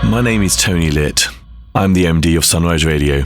My name is Tony Litt. I'm the MD of Sunrise Radio,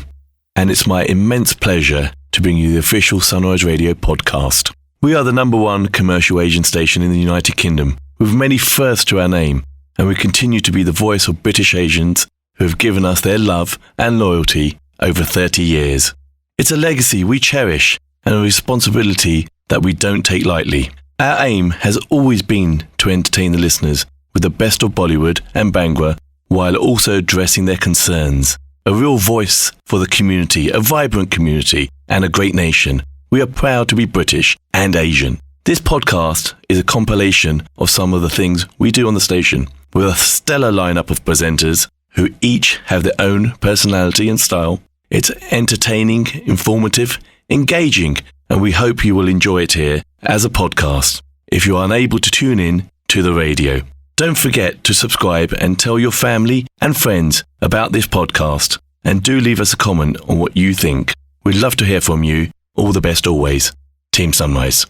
and it's my immense pleasure to bring you the official Sunrise Radio podcast. We are the #1 commercial Asian station in the United Kingdom, with many firsts to our name, and we continue to be the voice of British Asians who have given us their love and loyalty over 30 years. It's a legacy we cherish and a responsibility that we don't take lightly. Our aim has always been to entertain the listeners with the best of Bollywood and Bhangra, while also addressing their concerns. A real voice for the community, a vibrant community, and a great nation. We are proud to be British and Asian. This podcast is a compilation of some of the things we do on the station, with a stellar lineup of presenters who each have their own personality and style. It's entertaining, informative, engaging, and we hope you will enjoy it here as a podcast if you are unable to tune in to the radio. Don't forget to subscribe and tell your family and friends about this podcast, and do leave us a comment on what you think. We'd love to hear from you. All the best always. Team Sunrise.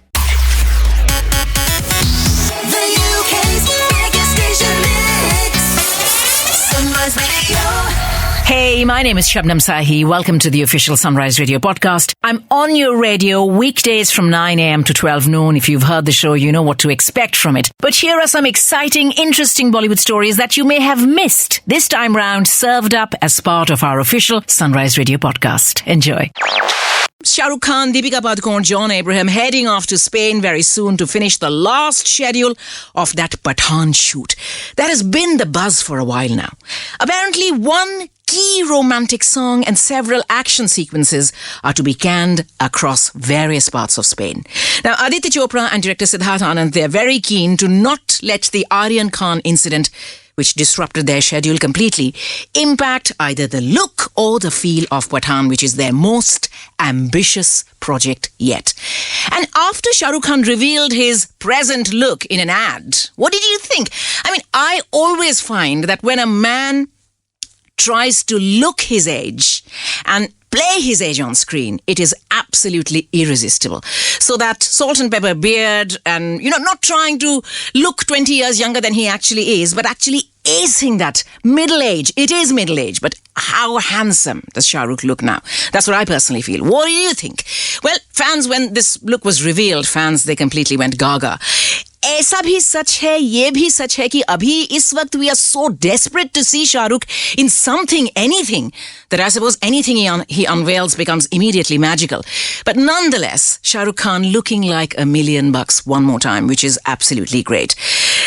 The UK's biggest station mix. Sunrise Radio. Hey, my name is Shabnam Sahi. Welcome to the official Sunrise Radio podcast. I'm on your radio weekdays from 9 a.m. to 12 noon. If you've heard the show, you know what to expect from it. But here are some exciting, interesting Bollywood stories that you may have missed. This time round, served up as part of our official Sunrise Radio podcast. Enjoy. Shah Rukh Khan, Deepika Padukone, John Abraham heading off to Spain very soon to finish the last schedule of that Pathaan shoot. That has been the buzz for a while now. Apparently, one key romantic song and several action sequences are to be canned across various parts of Spain. Now, Aditya Chopra and director Siddharth Anand, they're very keen to not let the Aryan Khan incident, which disrupted their schedule completely, impact either the look or the feel of Pathaan, which is their most ambitious project yet. And after Shah Rukh Khan revealed his present look in an ad, what did you think? I mean, I always find that when a man tries to look his age and play his age on screen, it is absolutely irresistible. So that salt and pepper beard and, not trying to look 20 years younger than he actually is, but actually acing that middle age. It is middle age, but how handsome does Shah Rukh look now? That's what I personally feel. What do you think? Well, fans, when this look was revealed, they completely went gaga. ऐसा भी सच है, ये भी सच है कि अभी इस वक्त we are so desperate to see Shah Rukh in something, anything, that I suppose anything he unveils becomes immediately magical. But nonetheless, Shah Rukh Khan looking like $1 million one more time, which is absolutely great.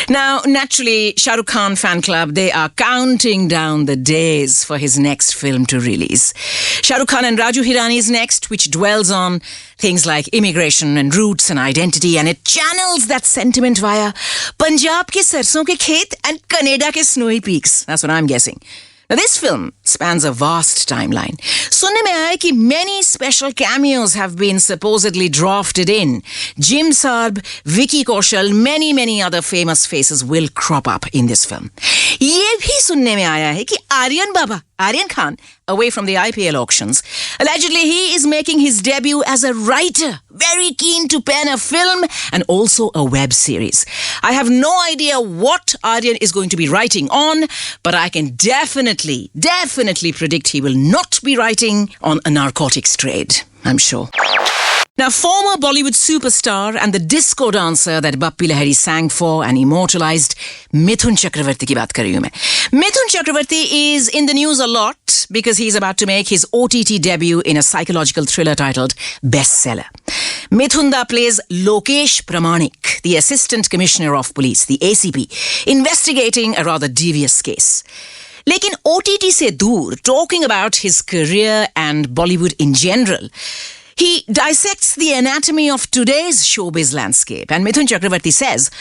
Now, naturally, Shah Rukh Khan fan club, they are counting down the days for his next film to release. Shah Rukh Khan and Raju Hirani's next, which dwells on things like immigration and roots and identity, and it channels that sentiment via Punjab ke sarson ke khet and Canada ke snowy peaks. That's what I'm guessing. Now, this film spans a vast timeline. Sunne mein aaya ki many special cameos have been supposedly drafted in. Jim Sarb, Vicky Kaushal, many other famous faces will crop up in this film. Ye bhi sunne mein aaya hai ki Aryan Khan, away from the IPL auctions, allegedly he is making his debut as a writer, very keen to pen a film and also a web series. I have no idea what Aryan is going to be writing on, but I can definitely predict he will not be writing on a narcotics trade, I'm sure. Now, former Bollywood superstar and the disco dancer that Bappi Lahiri sang for and immortalized, Mithun Chakravarti ki baat kar rahi hu main. Mithun Chakravarti is in the news a lot because he's about to make his OTT debut in a psychological thriller titled Bestseller. Mithun da plays Lokesh Pramanik, the Assistant Commissioner of Police, the ACP, investigating a rather devious case. Lekin OTT se dur, talking about his career and Bollywood in general, he dissects the anatomy of today's showbiz landscape. And Mithun Chakravarti says,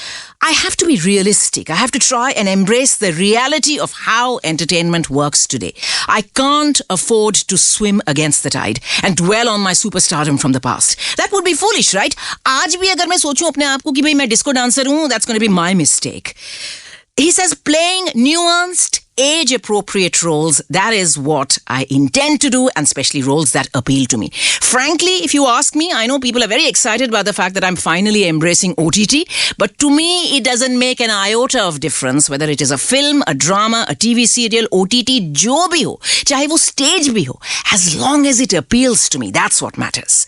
I have to be realistic. I have to try and embrace the reality of how entertainment works today. I can't afford to swim against the tide and dwell on my superstardom from the past. That would be foolish, right? आज भी अगर मैं सोचूं अपने आप को कि भाई मैं disco dancer हूं, that's going to be my mistake. He says, playing nuanced, age-appropriate roles, that is what I intend to do, and especially roles that appeal to me. Frankly, if you ask me, I know people are very excited about the fact that I'm finally embracing OTT, but to me, it doesn't make an iota of difference whether it is a film, a drama, a TV serial, OTT, jo bhi ho, chahe wo stage bhi ho, as long as it appeals to me, that's what matters.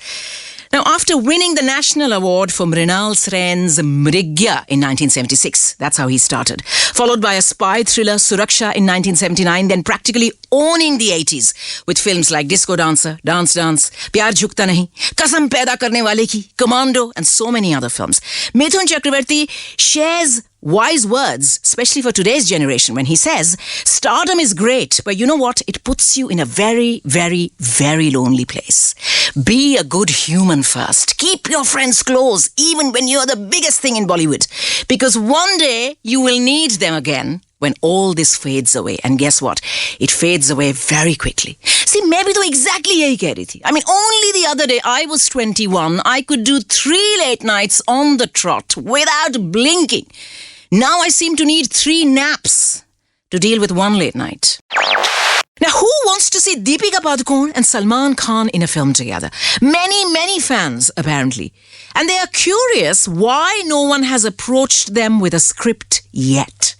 Now, after winning the National Award for Mrinal Sren's Mrigya in 1976, that's how he started, followed by a spy thriller Suraksha in 1979, then practically owning the 80s with films like Disco Dancer, Dance Dance, Pyar Jhukta Nahi, Kasam Paida Karne Wale Ki, Commando, and so many other films. Mithun Chakravarti shares wise words, especially for today's generation, when he says, stardom is great, but you know what? It puts you in a very, very, very lonely place. Be a good human first. Keep your friends close, even when you're the biggest thing in Bollywood. Because one day, you will need them again when all this fades away. And guess what? It fades away very quickly. See, maybe to exactly yahi keh rahi thi. I mean, only the other day, I was 21. I could do 3 late nights on the trot without blinking. Now I seem to need 3 naps to deal with 1 late night. Now, who wants to see Deepika Padukone and Salman Khan in a film together? Many, many fans, apparently. And they are curious why no one has approached them with a script yet.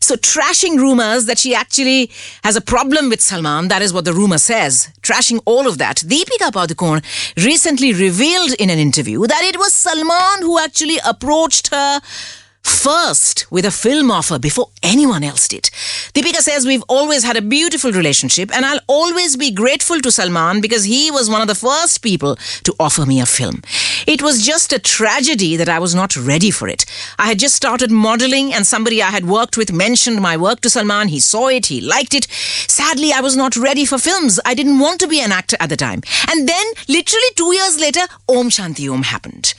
So, trashing rumours that she actually has a problem with Salman, that is what the rumour says. Trashing all of that, Deepika Padukone recently revealed in an interview that it was Salman who actually approached her first with a film offer before anyone else did. Deepika says, we've always had a beautiful relationship and I'll always be grateful to Salman because he was one of the first people to offer me a film. It was just a tragedy that I was not ready for it. I had just started modeling and somebody I had worked with mentioned my work to Salman. He saw it, he liked it. Sadly, I was not ready for films. I didn't want to be an actor at the time. And then, literally 2 years later, Om Shanti Om happened.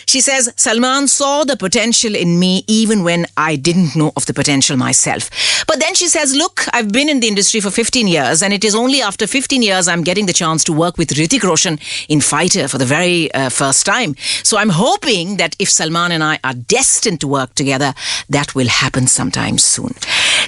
She says, Salman saw the potential in me even when I didn't know of the potential myself. But then she says, look, I've been in the industry for 15 years and it is only after 15 years I'm getting the chance to work with Hrithik Roshan in Fighter for the very first time. So I'm hoping that if Salman and I are destined to work together, that will happen sometime soon.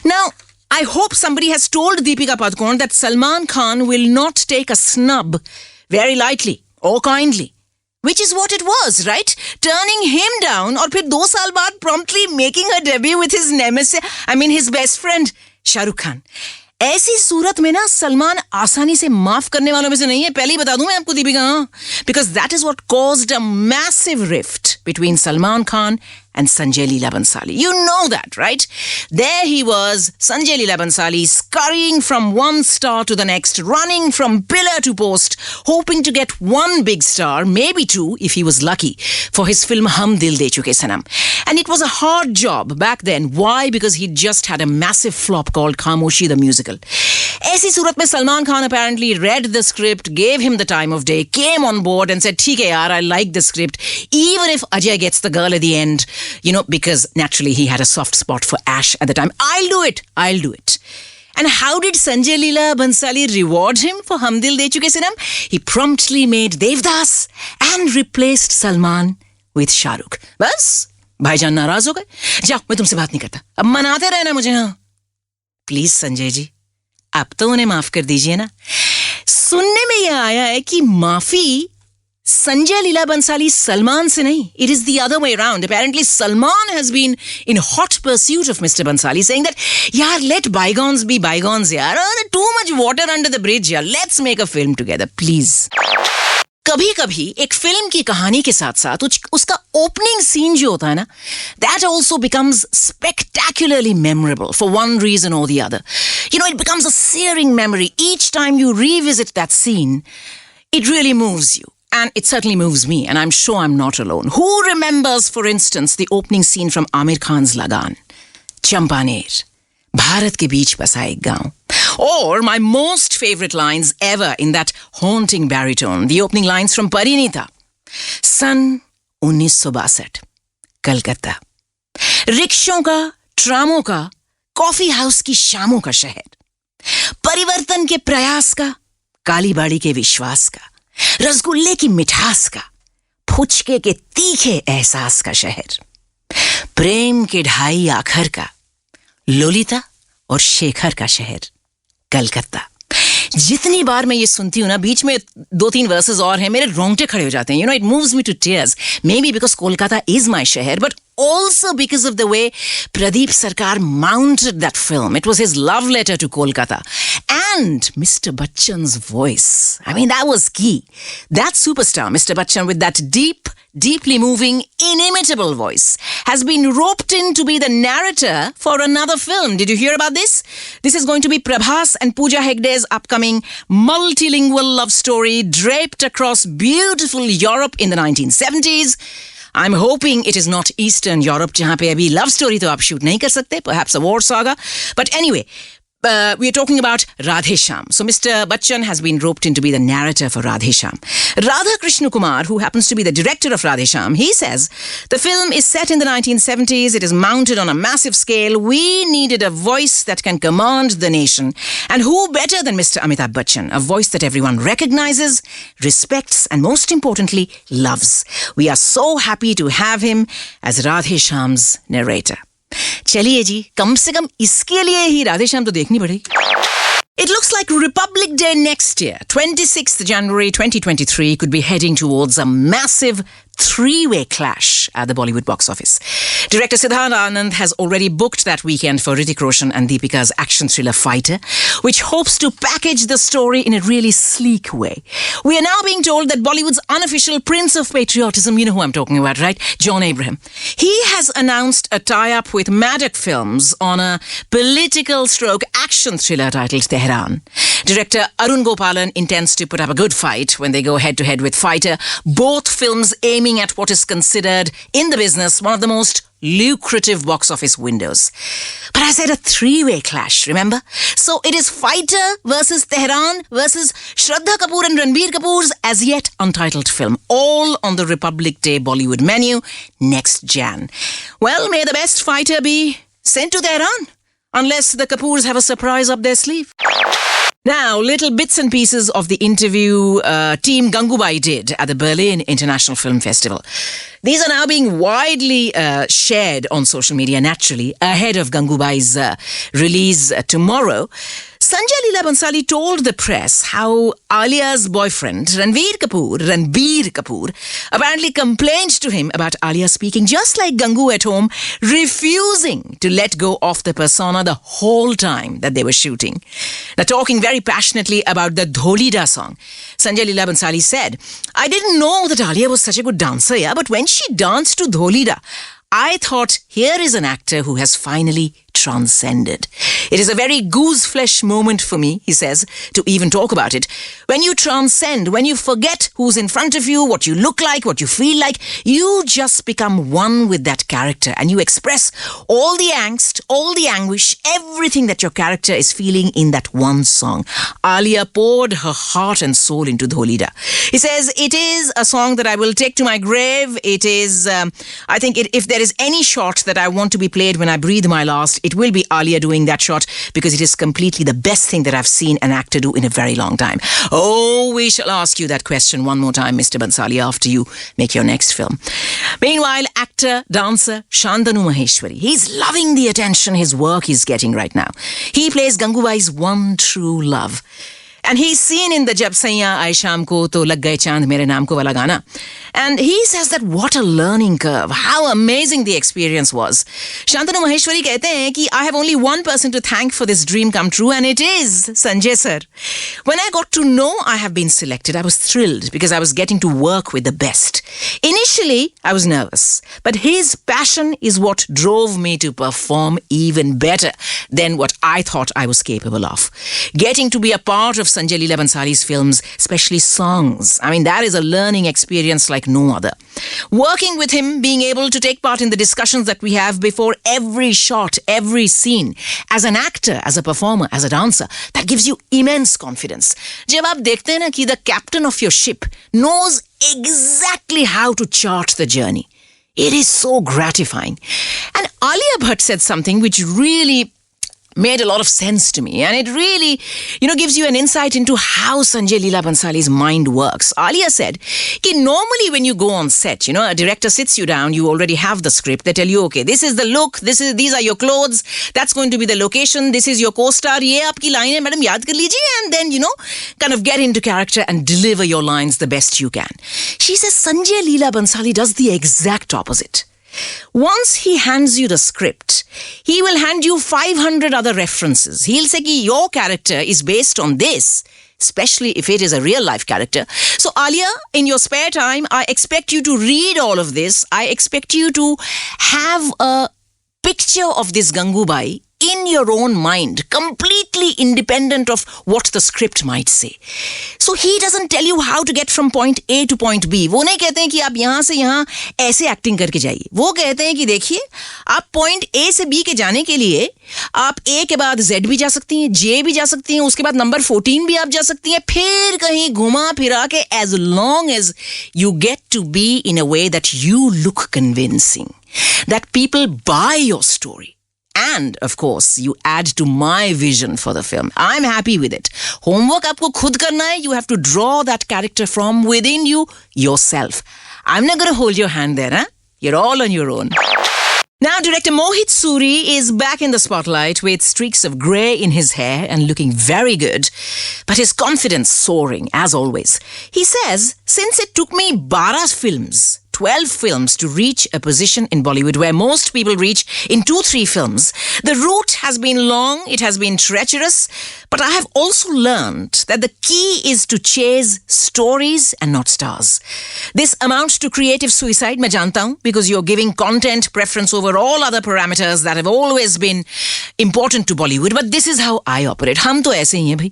Now, I hope somebody has told Deepika Padukone that Salman Khan will not take a snub very lightly or kindly. Which is what it was, right? Turning him down और फिर 2 साल बाद promptly making her debut with his nemesis, his best friend, Shah Rukh Khan. ऐसी सूरत में ना सलमान आसानी से माफ करने वालों में से नहीं है. पहले ही बता दूं मैं आपको Deepika, because that is what caused a massive rift between Salman Khan and Sanjay Leela Bhansali. You know that, right? There he was, Sanjay Leela Bhansali, scurrying from one star to the next, running from pillar to post, hoping to get 1 big star, maybe 2 if he was lucky, for his film Hum Dil De Chuke Sanam. And it was a hard job back then. Why? Because he just had a massive flop called Khamoshi the Musical. ऐसी सूरत में Salman Khan apparently read the script, gave him the time of day, came on board and said, "ठीक है यार, I like the script, even if Ajay gets the girl at the end." Because naturally he had a soft spot for Ash at the time. I'll do it. And how did Sanjay Leela Bhansali reward him for Hum Dil De Chuke Sanam? He promptly made Devdas and replaced Salman with Shah Rukh. बस भाईजान नाराज हो गए. जाओ, मैं तुमसे बात नहीं करता. अब मनाते रहना मुझे. हाँ, प्लीज संजय जी, आप तो उन्हें माफ कर दीजिए ना. सुनने में यह आया है कि माफी Sanjay Leela Bhansali Salman se nahi. It is the other way around. Apparently, Salman has been in hot pursuit of Mr. Bhansali, saying that, yaar, let bygones be bygones, yaar. Too much water under the bridge, yaar. Let's make a film together, please. कभी-कभी एक film की कहानी के साथ-साथ उसका opening scene जो होता है ना, that also becomes spectacularly memorable for one reason or the other. It becomes a searing memory. Each time you revisit that scene, it really moves you. And it certainly moves me, and I'm sure I'm not alone. Who remembers, for instance, the opening scene from Amir Khan's Lagan? Champaner, Bharat ke beech basa ek gaon. Or my most favorite lines ever in that haunting baritone, the opening lines from Parinita. सन 1962, कलकत्ता. रिक्शों का, ट्रामों का, coffee house की शामों का शहर. परिवर्तन के प्रयास का, कालीबाड़ी के विश्वास का. रसगुल्ले की मिठास का, फुचके के तीखे एहसास का शहर. प्रेम के ढाई आखर का, लोलिता और शेखर का शहर कलकत्ता। जितनी बार मैं ये सुनती हूँ ना, बीच में 2-3 वर्सेस और हैं, मेरे रोंगटे खड़े हो जाते हैं. You know, it moves me to tears. Maybe because Kolkata is my शहर, but also because of the way Pradeep Sarkar mounted that film. It was his love letter to Kolkata. And Mr. Bachchan's voice. I mean, that was key. That superstar, Mr. Bachchan, with that deeply moving, inimitable voice, has been roped in to be the narrator for another film. Did you hear about this? This is going to be Prabhas and Pooja Hegde's upcoming multilingual love story draped across beautiful Europe in the 1970s. I'm hoping it is not Eastern Europe, जहाँ पे अभी love story तो आप shoot नहीं कर सकते, perhaps a war saga. But anyway, we are talking about Radhe Shyam. So Mr. Bachchan has been roped in to be the narrator for Radhe Shyam. Radha Krishna Kumar, who happens to be the director of Radhe Shyam, he says, the film is set in the 1970s. It is mounted on a massive scale. We needed a voice that can command the nation. And who better than Mr. Amitabh Bachchan? A voice that everyone recognizes, respects, and most importantly, loves. We are so happy to have him as Radhe Shyam's narrator. चलिए जी, कम से कम इसके लिए ही राधे श्याम तो देखनी पड़ेगी. It looks like Republic Day next year, 26th January 2023, could be heading towards a massive three-way clash at the Bollywood box office. Director Siddharth Anand has already booked that weekend for Hrithik Roshan and Deepika's action thriller Fighter, which hopes to package the story in a really sleek way. We are now being told that Bollywood's unofficial Prince of Patriotism, you know who I'm talking about, right? John Abraham. He has announced a tie-up with Maddock Films on a political stroke action thriller titled Tehran. Director Arun Gopalan intends to put up a good fight when they go head-to-head with Fighter. Both films aiming at what is considered in the business one of the most lucrative box office windows. But I said a three-way clash, remember? So it is Fighter versus Tehran versus Shraddha Kapoor and Ranbir Kapoor's as yet untitled film, all on the Republic Day Bollywood menu next Jan. Well, may the best fighter be sent to Tehran, unless the Kapoors have a surprise up their sleeve. Now, little bits and pieces of the interview Team Gangubai did at the Berlin International Film Festival. These are now being widely shared on social media, naturally, ahead of Gangubai's release tomorrow. Sanjay Leela Bhansali told the press how Alia's boyfriend, Ranbir Kapoor, apparently complained to him about Alia speaking just like Gangu at home, refusing to let go of the persona the whole time that they were shooting. Now, talking very passionately about the Dholida song, Sanjay Leela Bhansali said, I didn't know that Alia was such a good dancer, yeah, but when she danced to Dholida, I thought, here is an actor who has finally transcended. It is a very goose-flesh moment for me, he says, to even talk about it. When you transcend, when you forget who's in front of you, what you look like, what you feel like, you just become one with that character and you express all the angst, all the anguish, everything that your character is feeling in that one song. Alia poured her heart and soul into Dholida. He says, it is a song that I will take to my grave. It is, I think if there is any shot that I want to be played when I breathe my last, it will be Alia doing that shot because it is completely the best thing that I've seen an actor do in a very long time. Oh, we shall ask you that question one more time, Mr. Bhansali, after you make your next film. Meanwhile, actor, dancer, Shantanu Maheshwari, he's loving the attention his work is getting right now. He plays Gangubai's one true love. And he's seen in the Jab Saiyan Aaye Shaam Ko To Lag Gaye Chand Mere Naam Ko wala gana. And he says that what a learning curve. How amazing the experience was. Shantanu Maheshwari कहते हैं कि I have only one person to thank for this dream come true, and it is Sanjay sir. When I got to know I have been selected, I was thrilled because I was getting to work with the best. Initially, I was nervous, but his passion is what drove me to perform even better than what I thought I was capable of. Getting to be a part of Sanjay Leela Bhansali's films, especially songs. I mean, that is a learning experience like no other. Working with him, being able to take part in the discussions that we have before every shot, every scene, as an actor, as a performer, as a dancer, that gives you immense confidence. जब आप देखते हैं ना कि the captain of your ship knows exactly how to chart the journey. It is so gratifying. And Alia Bhatt said something which really made a lot of sense to me, and it really, gives you an insight into how Sanjay Leela Bhansali's mind works. Alia said, normally when you go on set, a director sits you down, you already have the script. They tell you, okay, this is the look, these are your clothes, that's going to be the location, this is your co-star, ye aapki line hai, madam, yaad kar lijiye, and then, kind of get into character and deliver your lines the best you can. She says Sanjay Leela Bhansali does the exact opposite. Once he hands you the script, he will hand you 500 other references. He'll say ki your character is based on this, especially if it is a real life character. So Alia, in your spare time, I expect you to read all of this. I expect you to have a picture of this Gangubai in your own mind, completely independent of what the script might say. So he doesn't tell you how to get from point A to point B. वो नहीं कहते हैं कि आप यहाँ से यहाँ ऐसे एक्टिंग करके जाइए. वो कहते हैं कि देखिए, आप point A से B के जाने के लिए आप A के बाद Z भी जा सकती हैं, J भी जा सकती हैं, उसके बाद नंबर 14 भी आप जा सकती हैं, फिर कहीं घुमा फिरा के, as long as you get to be in a way that you look convincing, that people buy your story. And, of course, you add to my vision for the film. I'm happy with it. Homework aapko khud karna hai. You have to draw that character from within you yourself. I'm not going to hold your hand there, huh? You're all on your own. Now, director Mohit Suri is back in the spotlight with streaks of grey in his hair and looking very good, but his confidence soaring, as always. He says, since it took me 12 films to reach a position in Bollywood where most people reach in 2-3 films, the route has been long, it has been treacherous, but I have also learned that the key is to chase stories and not stars. This amounts to creative suicide, मैं जानता हूँ, because you're giving content preference over all other parameters that have always been important to Bollywood, but this is how I operate. हम तो ऐसे ही हैं भाई.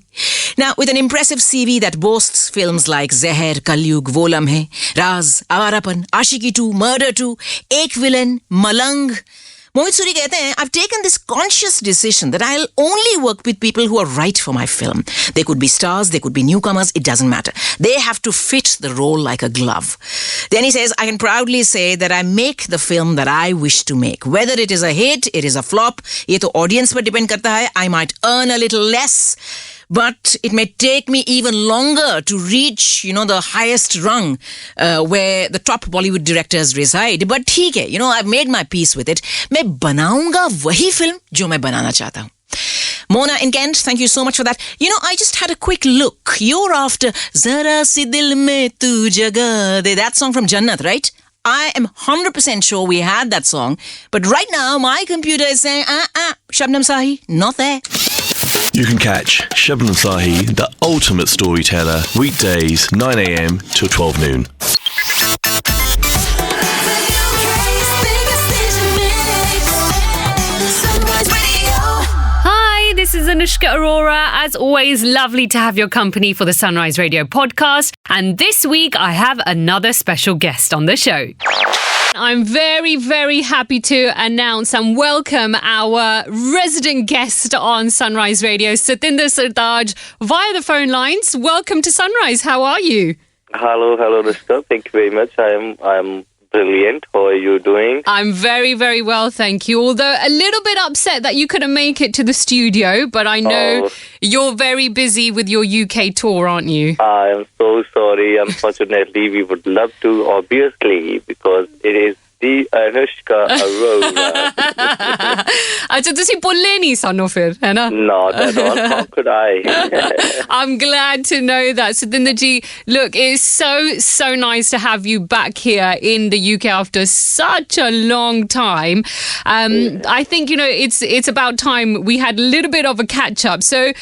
Now, with an impressive CV that boasts films like Zehar, Kalyug, Wo Lamhe, Raz, Avarapan, Ashiki 2, Murder 2, Ek Villain, Malang, Mohit Suri कहते हैं, I've taken this conscious decision that I'll only work with people who are right for my film. They could be stars, they could be newcomers, it doesn't matter. They have to fit the role like a glove. Then he says, I can proudly say that I make the film that I wish to make. Whether it is a hit, it is a flop, ये तो audience पर depend करता है. I might earn a little less, but it may take me even longer to reach, the highest rung where the top Bollywood directors reside. But ठीक है, I've made my peace with it. मैं बनाऊंगा वही film जो मैं बनाना चाहता हूँ. Mona in Kent, thank you so much for that. I just had a quick look. You're after Zara si dil mein tu jaga de, that song from Jannat, right? I am 100% sure we had that song. But right now, my computer is saying, Shabnam Sahi, not there. You can catch Shabnam Sahi, the ultimate storyteller, weekdays 9 a.m. till 12 noon. Hi, this is Anushka Arora. As always, lovely to have your company for the Sunrise Radio podcast. And this week, I have another special guest on the show. I'm very, very happy to announce and welcome our resident guest on Sunrise Radio, Satinder Sartaaj, via the phone lines. Welcome to Sunrise. How are you? Hello, Anushka. Thank you very much. I am brilliant. How are you doing? I'm very, very well, thank you. Although a little bit upset that you couldn't make it to the studio, but I know you're very busy with your UK tour, aren't you? I am so sorry. Unfortunately, we would love to, obviously, because it is the Anushka Arora. अच्छा तुसी पुल्ले नहीं सानो फिर है ना? Not at all. How could I? I'm glad to know that. Satinder ji, look, it's so nice to have you back here in the UK after such a long time. I think it's about time we had a little bit of a catch up. So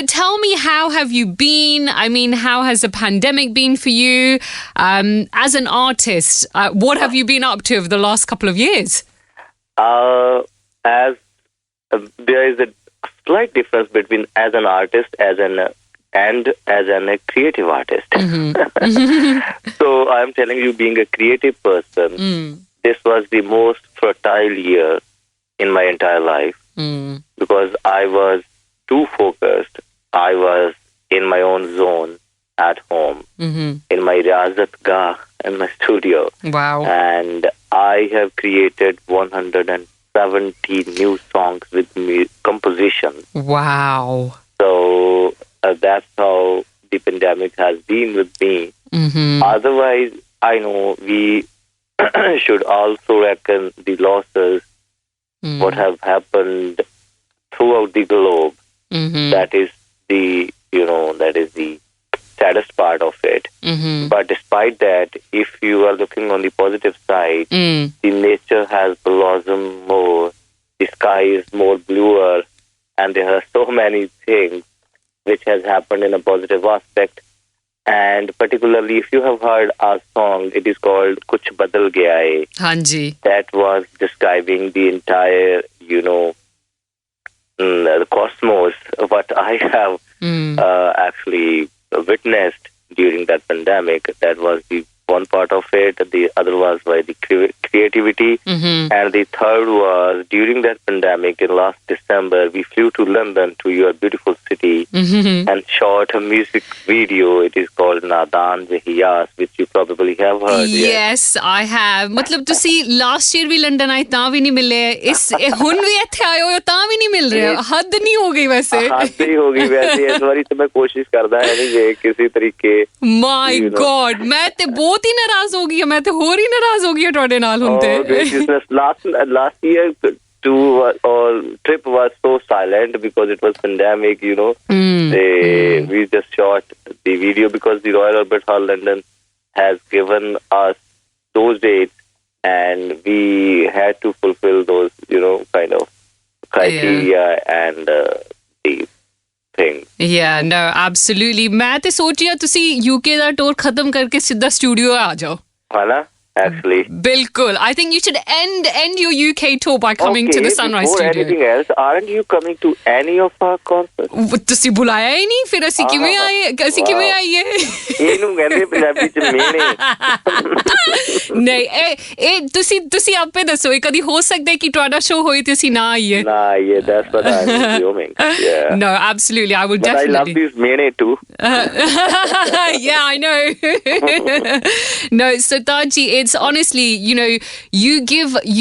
tell me, how have you been? I mean, how has the pandemic been for you? As an artist, what have you been up to over the last couple of years? As there is a slight difference between as an artist and as a creative artist. Mm-hmm. So I'm telling you, being a creative person, this was the most fertile year in my entire life because I was too focused. I was in my own zone at home, in my Riyazat Gah, in my studio. Wow. And I have created 120 70 new songs with compositions. Wow. So that's how the pandemic has been with me. Otherwise, I know we should also reckon the losses, what have happened throughout the globe. That is the saddest part of it. But despite that, if you are looking on the positive side, the nature has blossomed more, the sky is more bluer, and there are so many things which has happened in a positive aspect. And particularly, if you have heard our song, it is called Kuch Badal Gaya Hai. Hanji. That was describing the entire, the cosmos, what I have actually witnessed during that pandemic. That was the one part of it. The other was by the creativity. And the third was during that pandemic in last December, we flew to London, to your beautiful city, and shot a music video. It is called Nadan Vihiyas, which you probably have heard. Yes, I have. मतलब तुसी last year भी London आए तां भी नहीं मिले इस हुन भी इत्थे आए हो तां भी नहीं मिल रहे हो हद नहीं हो गई वैसे हद नहीं हो गई वैसे इस बारी तो मैं कोशिश करदा है नहीं जे किसी तरीके My God मैं ते बहुत ही नाराज हो गई मैं ते होर ही नाराज हो गई ਤੁਹਾਡੇ ਨਾਲ ਹੁਣ ਤੇ last year or trip was so silent because it was pandemic, we just shot the video because the Royal Albert Hall London has given us those dates and we had to fulfill those, kind of criteria and the things. Yeah, no, absolutely. मैं ते सोचिया तुसी UK दा tour खत्म करके सीधा studio आ जाओ. है ना? Actually, Bilkul. I think you should end your UK tour by coming to the Sunrise before Studio. Anything else, aren't you coming to any of our concerts? ਤੁਸੀਂ ਬੁਲਾਇਆ ਹੀ ਨਹੀਂ ਫਿਰ ਅਸੀਂ ਕਿਵੇਂ ਆਈਏ ਇਹਨੂੰ ਕਹਿੰਦੇ ਪੰਜਾਬੀ ਚ ਮੇਨੇ ਨਹੀਂ ਇਹ ਤੁਸੀਂ ਆਪੇ ਦੱਸੋ ਇਹ ਕਦੀ ਹੋ ਸਕਦਾ ਕਿ ਤੁਹਾਡਾ ਸ਼ੋਅ ਹੋਏ ਤੇ ਅਸੀਂ ਨਾ ਆਈਏ that's what I'm assuming. Yeah. No, absolutely, I will but definitely. I love these mene too. Yeah, I know. No, so Taji, it's honestly,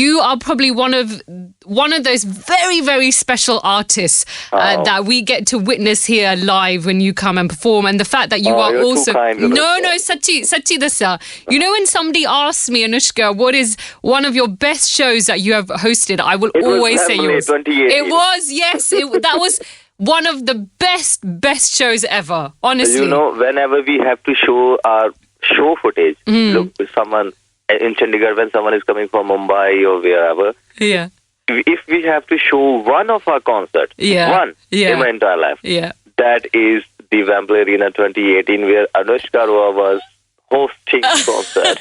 you are probably one of those very, very special artists that we get to witness here live when you come and perform. And the fact that you are you're also... too kind, No, Sachi Dasa. When somebody asks me, Anushka, what is one of your best shows that you have hosted, I will always say yours. 28. It was, yes. That was one of the best shows ever, honestly. Whenever we have to show our show footage, look, someone in Chandigarh, when someone is coming from Mumbai or wherever, if we have to show one of our concerts, in my entire life, that is the Wembley Arena 2018, where Anushka Arora was hosting concert.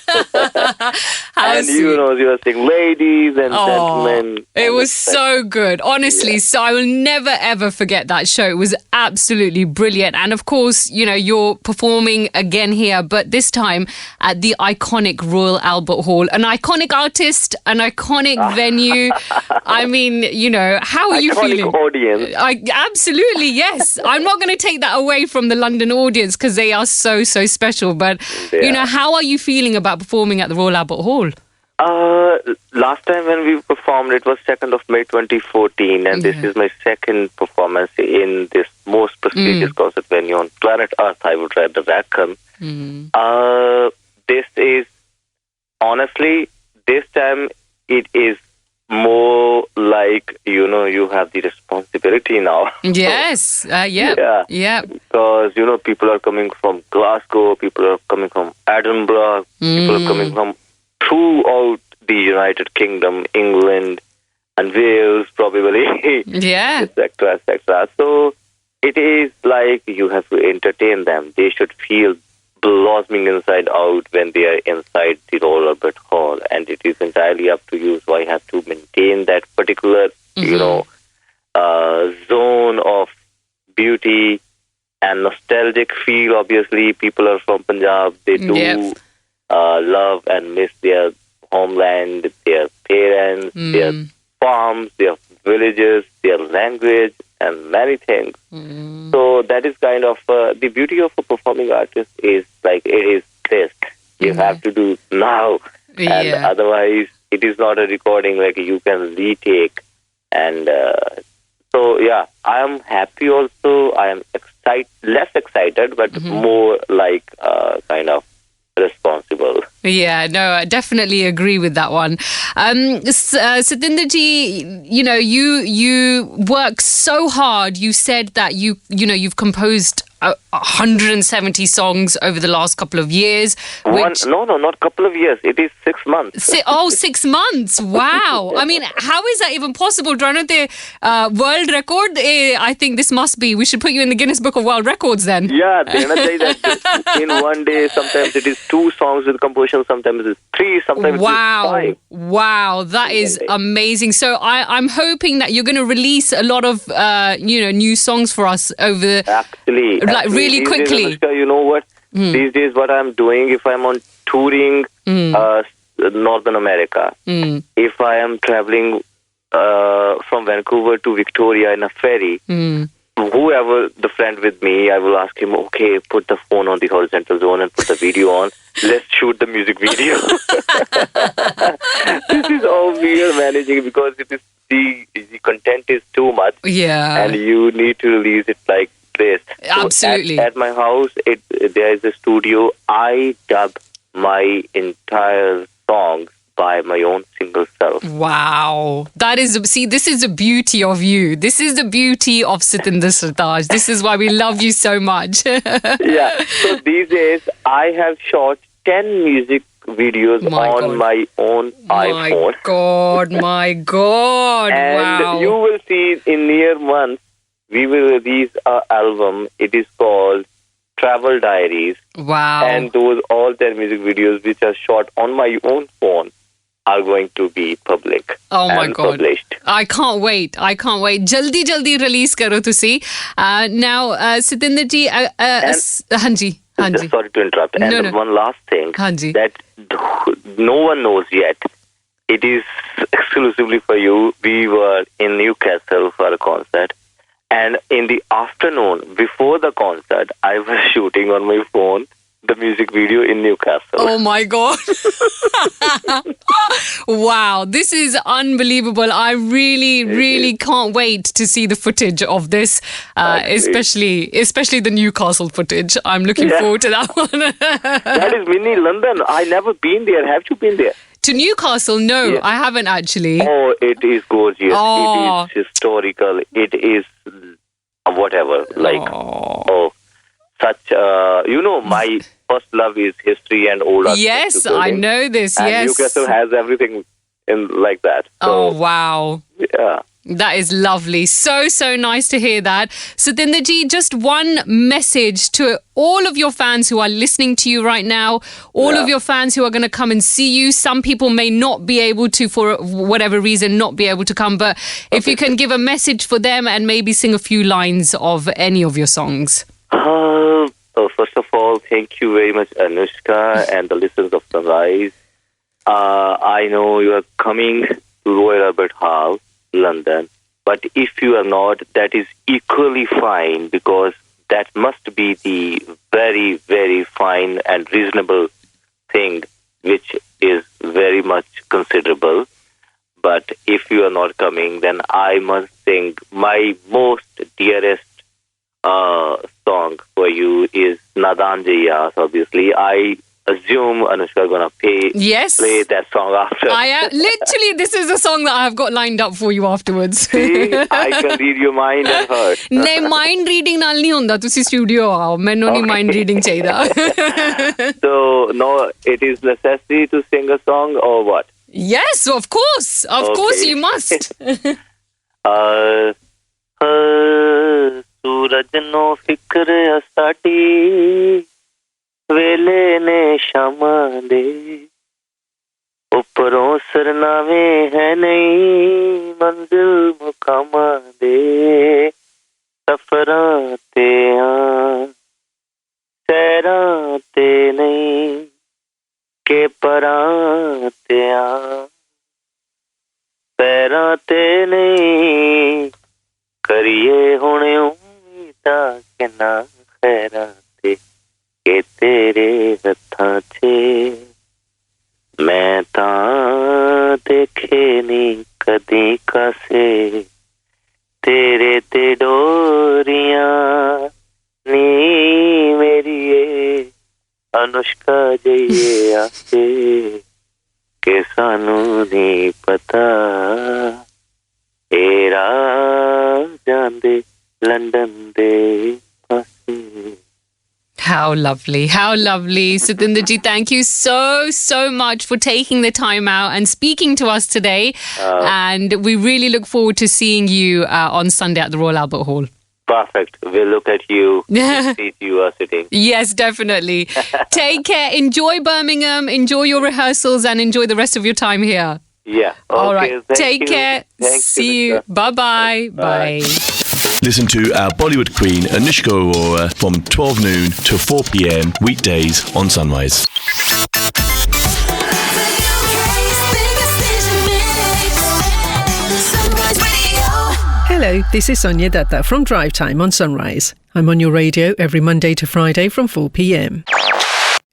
And you were saying ladies and gentlemen. It was so good, honestly. So I will never ever forget that show. It was absolutely brilliant. And of course, you're performing again here, but this time at the iconic Royal Albert Hall. An iconic artist, an iconic venue. I mean, how are you feeling? Iconic audience. Absolutely, yes. I'm not going to take that away from the London audience because they are so special. But how are you feeling about performing at the Royal Albert Hall? Last time when we performed, it was 2nd of May 2014, and this is my second performance in this most prestigious concert venue on planet Earth, I would rather reckon. This is, honestly, this time it is more like, you have the responsibility now. Yes. Yeah. Because, people are coming from Glasgow, people are coming from Edinburgh, people are coming from throughout the United Kingdom, England, and Wales, probably. Yeah. etc. So it is like you have to entertain them. They should feel blossoming inside out when they are inside the Royal Albert Hall, and it is entirely up to you. So I have to maintain that particular, zone of beauty and nostalgic feel. Obviously, people are from Punjab. They do love and miss their homeland, their parents, their farms, their villages, their language, and many things. So that is kind of the beauty of a performing artist is like it is this. You have to do now, and otherwise it is not a recording like you can retake. And so, yeah, I am happy also. I am less excited, but more like kind of responsible. Yeah, no, I definitely agree with that one. Satinder ji, you know, you work so hard. You said that you've composed 170 songs over the last couple of years. No, not couple of years. It is 6 months. 6 months. Wow. I mean, how is that even possible? World record? I think this must be. We should put you in the Guinness Book of World Records then. Yeah, that in one day, sometimes it is 2 songs with composition, sometimes it's 3, sometimes it's 5. Wow, that is amazing. So I'm hoping that you're going to release a lot of new songs for us over the really quickly. Days, Anushka, you know what? These days, what I'm doing, if I'm on touring Northern America, if I am traveling from Vancouver to Victoria in a ferry, whoever the friend with me, I will ask him, okay, put the phone on the horizontal zone and put the video on. Let's shoot the music video. This is all we are managing because it is the content is too much. Yeah. And you need to release it like this. Absolutely. So at my house, there is a studio. I dub my entire songs by my own single self. Wow. This is the beauty of you. This is the beauty of Satinder Sartaaj. This is why we love you so much. Yeah. So these days, I have shot 10 music videos on my own iPhone. My God. And wow. you will see in near months, we will release an album. It is called Travel Diaries. Wow. And all 10 music videos which are shot on my own phone are going to be public. Oh my God. Published. I can't wait. Jaldi release karo tusi. Now, Satinder ji, Hanji. Sorry to interrupt. And one last thing Hanji. that no one knows yet. It is exclusively for you. We were in Newcastle for a concert. And in the afternoon, before the concert, I was shooting on my phone the music video in Newcastle. Oh my God. Wow, this is unbelievable. I really can't wait to see the footage of this, especially the Newcastle footage. I'm looking forward to that one. That is mini London. I never been there. Have you been there? To Newcastle? No, Yes. I haven't actually. Oh, it is gorgeous. Oh. It is historical. It is whatever. Such, my first love is history and old architecture Yes, buildings. I know this. And yes. Newcastle has everything in like that. So, Oh, wow. yeah. That is lovely. So nice to hear that. Satinder ji, just one message to all of your fans who are listening to you right now, all of your fans who are going to come and see you. Some people may not be able to, for whatever reason, not be able to come. But if you can give a message for them and maybe sing a few lines of any of your songs. First of all, thank you very much, Anushka, and the listeners of Sunrise. I know you are coming to Royal Albert Hall, London, but if you are not, that is equally fine, because that must be the very, very fine and reasonable thing, which is very much considerable. But if you are not coming, then I must sing my most dearest song for you is Nadan Jayas. Obviously, I assume Anushka is gonna play that song after. I am literally. This is a song that I've got lined up for you afterwards. See, I can read your mind and heart. नहीं, mind reading नाल नहीं होंदा. तुसी studio आओ. मैंने नहीं mind reading चाहिए. So no, it is necessary to sing a song or what? Yes, of course. Of course you must. सूरज नो फिक्र साडी वेले ने शमा दे ऊपरों सरनावे है नहीं मंजिल मुकामा दे सफरां ते सैरां ते नहीं के परां ते पैरां ते नहीं करिए हुणे उम्मीदा के ना खैरा ते के तेरे हत्थां च मैं तां नी कदी कासे तेरे ते डोरियां नी मेरी अनुष्का जइए आसे के सानू नहीं पता एरा जांदे लंदन दे पासे. How lovely. How lovely. Satinderji, thank you so much for taking the time out and speaking to us today. And we really look forward to seeing you on Sunday at the Royal Albert Hall. Perfect. We'll look at you. See you are sitting. Yes, definitely. Take care. Enjoy Birmingham. Enjoy your rehearsals and enjoy the rest of your time here. Yeah. Okay, all right. Take you. care. See you. Bye-bye. Bye. Listen to our Bollywood queen, Anushka Arora, from 12 noon to 4 p.m. weekdays on Sunrise. Hello, this is Sonia from Drive Time on Sunrise. I'm on your radio every Monday to Friday from 4 p.m.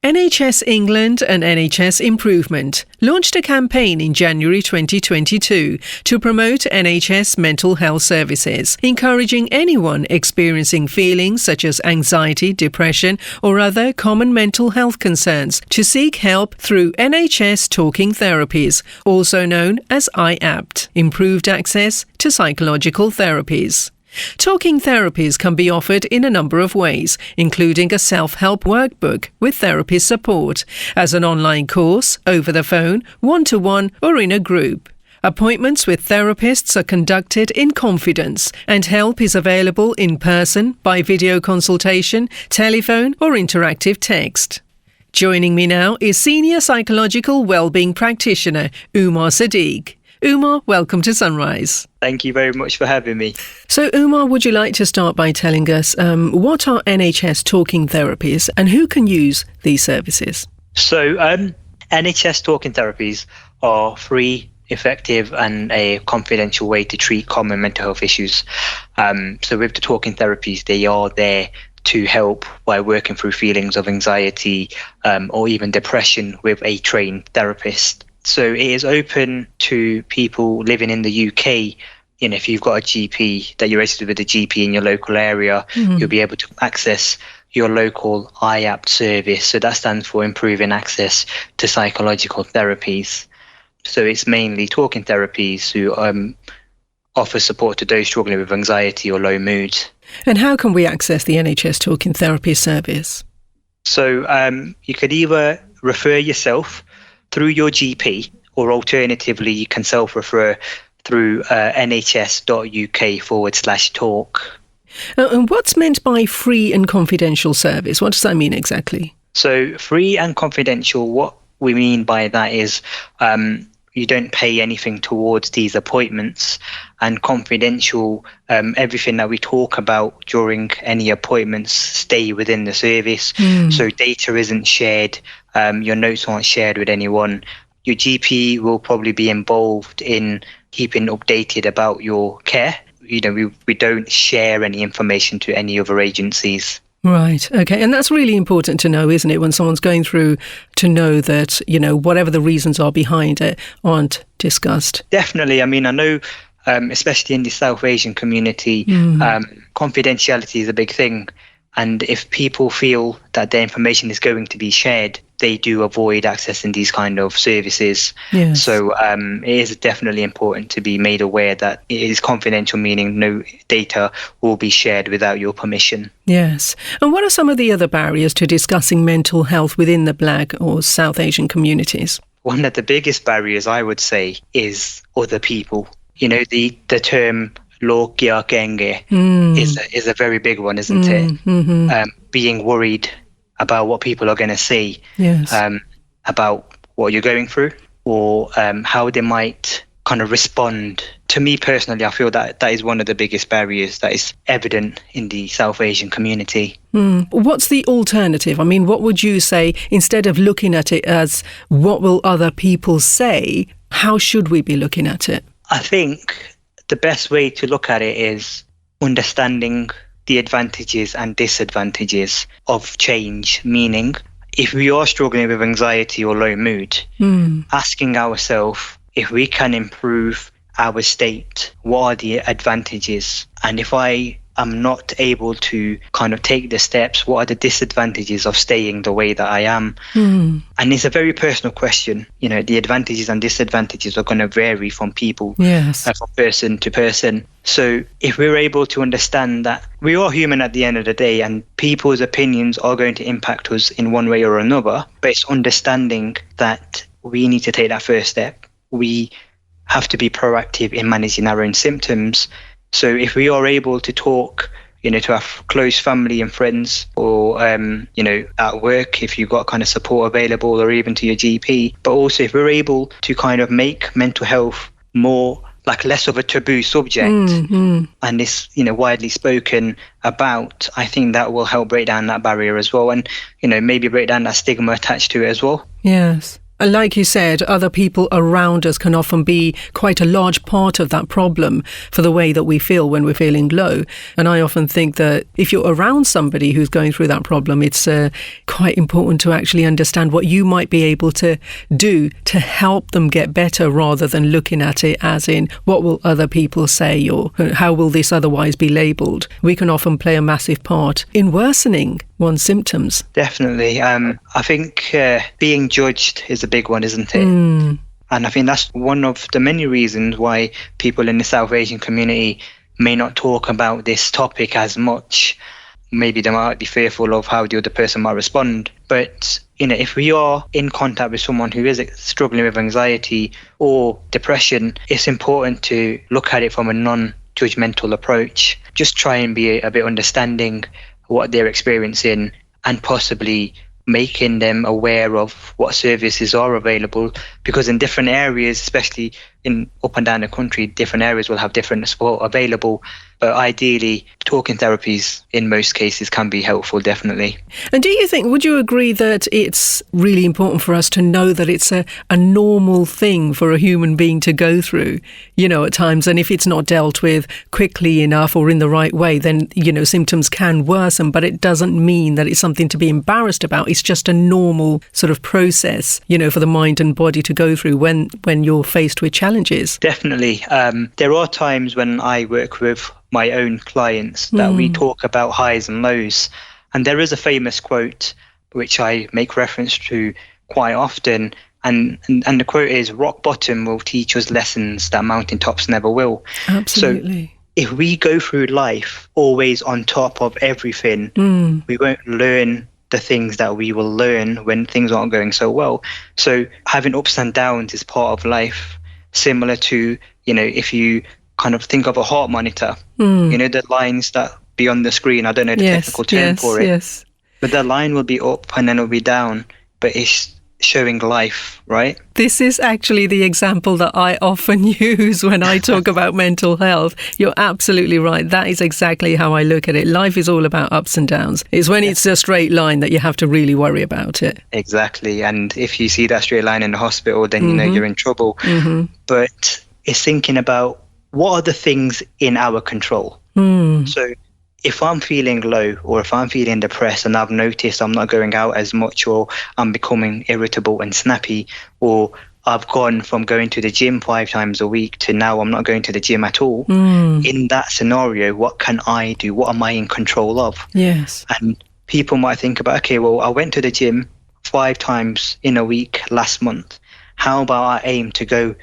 NHS England and NHS Improvement launched a campaign in January 2022 to promote NHS mental health services, encouraging anyone experiencing feelings such as anxiety, depression or other common mental health concerns to seek help through NHS Talking Therapies, also known as IAPT, improved access to psychological therapies. Talking therapies can be offered in a number of ways, including a self-help workbook with therapist support, as an online course, over the phone, one-to-one or in a group. Appointments with therapists are conducted in confidence and help is available in person, by video consultation, telephone or interactive text. Joining me now is Senior Psychological Wellbeing Practitioner Ummar Sadique. Ummar, welcome to Sunrise. Thank you very much for having me. So, Ummar, would you like to start by telling us what are NHS Talking Therapies and who can use these services? So, NHS Talking Therapies are free, effective and a confidential way to treat common mental health issues. So with the Talking Therapies, they are there to help by working through feelings of anxiety or even depression with a trained therapist. So it is open to people living in the UK. You know, if you've got a GP that you're registered with a GP in your local area, you'll be able to access your local IAPT service. So that stands for Improving Access to Psychological Therapies. So it's mainly Talking Therapies who offer support to those struggling with anxiety or low mood. And how can we access the NHS Talking Therapy service? So you could either refer yourself through your GP, or alternatively, you can self-refer through nhs.uk/talk. And what's meant by free and confidential service? What does that mean exactly? So free and confidential, what we mean by that is you don't pay anything towards these appointments, and confidential, everything that we talk about during any appointments stay within the service. So data isn't shared, your notes aren't shared with anyone. Your GP will probably be involved in keeping updated about your care. You know, we don't share any information to any other agencies. Right. Okay. And that's really important to know, isn't it, when someone's going through, to know that, you know, whatever the reasons are behind it aren't discussed. Definitely. I mean, I know, especially in the South Asian community, confidentiality is a big thing. And if people feel that their information is going to be shared, they do avoid accessing these kind of services. Yes. So it is definitely important to be made aware that it is confidential, meaning no data will be shared without your permission. Yes. And what are some of the other barriers to discussing mental health within the Black or South Asian communities? One of the biggest barriers, I would say, is other people. You know, the term log kya kenge is a very big one, isn't it? Being worried about what people are going to say, about what you're going through, or how they might kind of respond. To me personally, I feel that that is one of the biggest barriers that is evident in the South Asian community. What's the alternative? I mean, what would you say, instead of looking at it as what will other people say, how should we be looking at it? I think the best way to look at it is understanding the advantages and disadvantages of change, meaning if we are struggling with anxiety or low mood, asking ourselves, if we can improve our state, what are the advantages? And if I am not able to kind of take the steps, what are the disadvantages of staying the way that I am? And it's a very personal question. You know, the advantages and disadvantages are going to vary from people, from person to person. So if we're able to understand that we are human at the end of the day, and people's opinions are going to impact us in one way or another, but it's understanding that we need to take that first step. We have to be proactive in managing our own symptoms. So if we are able to talk, you know, to our close family and friends, or, you know, at work, if you've got kind of support available, or even to your GP, but also if we're able to kind of make mental health more like less of a taboo subject, and it's, you know, widely spoken about, I think that will help break down that barrier as well, and, you know, maybe break down that stigma attached to it as well. Yes. And like you said, other people around us can often be quite a large part of that problem for the way that we feel when we're feeling low. And I often think that if you're around somebody who's going through that problem, it's quite important to actually understand what you might be able to do to help them get better, rather than looking at it as in, what will other people say, or how will this otherwise be labelled? We can often play a massive part in worsening one's symptoms. Definitely. I think being judged is a big one, isn't it? And I think that's one of the many reasons why people in the South Asian community may not talk about this topic as much. Maybe they might be fearful of how the other person might respond. But, you know, if we are in contact with someone who is struggling with anxiety or depression, it's important to look at it from a non-judgmental approach. Just try and be a bit understanding what they're experiencing, and possibly making them aware of what services are available, because in different areas, especially in up and down the country, different areas will have different support available. But ideally, talking therapies in most cases can be helpful, definitely. And do you think, would you agree that it's really important for us to know that it's a normal thing for a human being to go through, you know, at times, and if it's not dealt with quickly enough or in the right way, then, you know, symptoms can worsen, but it doesn't mean that it's something to be embarrassed about. It's just a normal sort of process, you know, for the mind and body to go through when you're faced with challenges. Definitely. There are times when I work with my own clients that we talk about highs and lows. And there is a famous quote which I make reference to quite often. And the quote is, rock bottom will teach us lessons that mountaintops never will. Absolutely. So if we go through life always on top of everything, we won't learn the things that we will learn when things aren't going so well. So having ups and downs is part of life, similar to, you know, if you kind of think of a heart monitor, you know, the lines that be on the screen, I don't know the technical term for it, but the line will be up and then it'll be down, but it's showing life, right? This is actually the example that I often use when I talk about mental health. You're absolutely right. That is exactly how I look at it. Life is all about ups and downs. It's when it's a straight line that you have to really worry about it. Exactly. And if you see that straight line in the hospital, then you know you're in trouble. But it's thinking about, what are the things in our control? So if I'm feeling low, or if I'm feeling depressed and I've noticed I'm not going out as much, or I'm becoming irritable and snappy, or I've gone from going to the gym 5 times a week to now I'm not going to the gym at all. In that scenario, what can I do? What am I in control of? Yes. And people might think about, okay, well, I went to the gym 5 times in a week last month. How about I aim to go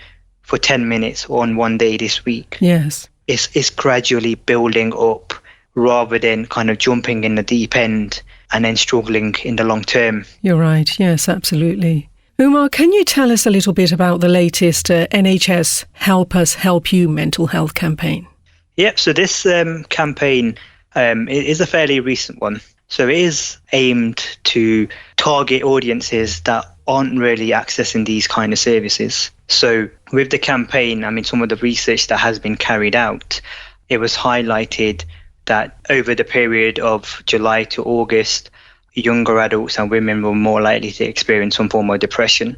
for 10 minutes on one day this week? Yes. It's gradually building up, rather than kind of jumping in the deep end and then struggling in the long term. You're right. Yes, absolutely. Ummar, can you tell us a little bit about the latest NHS Help Us Help You mental health campaign? Yep. So this campaign is a fairly recent one. So it is aimed to target audiences that aren't really accessing these kind of services. So with the campaign, I mean, some of the research that has been carried out, it was highlighted that over the period of July to August, younger adults and women were more likely to experience some form of depression,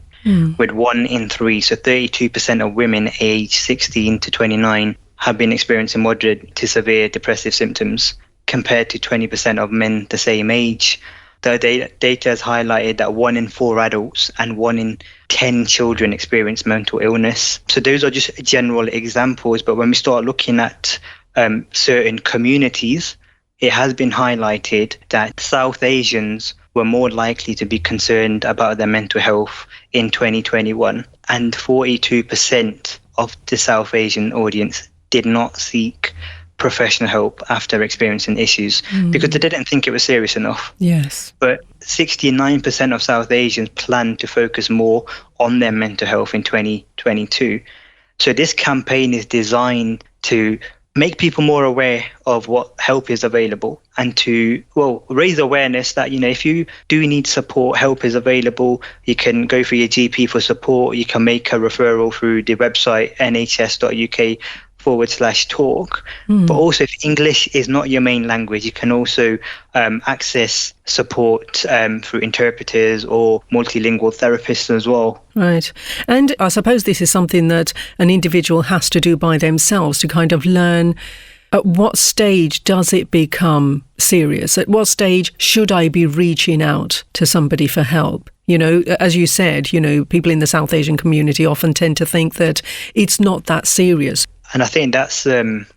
with 1 in 3, so 32% of women aged 16 to 29 have been experiencing moderate to severe depressive symptoms, compared to 20% of men the same age. the data has highlighted that 1 in 4 adults and 1 in 10 children experience mental illness. So those are just general examples. But when we start looking at certain communities, it has been highlighted that South Asians were more likely to be concerned about their mental health in 2021. And 42% of the South Asian audience did not seek professional help after experiencing issues because they didn't think it was serious enough. Yes. But 69% of South Asians plan to focus more on their mental health in 2022. So this campaign is designed to make people more aware of what help is available and to, raise awareness that, if you do need support, help is available. You can go through your GP for support. You can make a referral through the website nhs.uk/talk. But also, if English is not your main language, you can also access support through interpreters or multilingual therapists as well. Right. And I suppose this is something that an individual has to do by themselves to kind of learn at what stage does it become serious? At what stage should I be reaching out to somebody for help? As you said, people in the South Asian community often tend to think that it's not that serious. And I think that's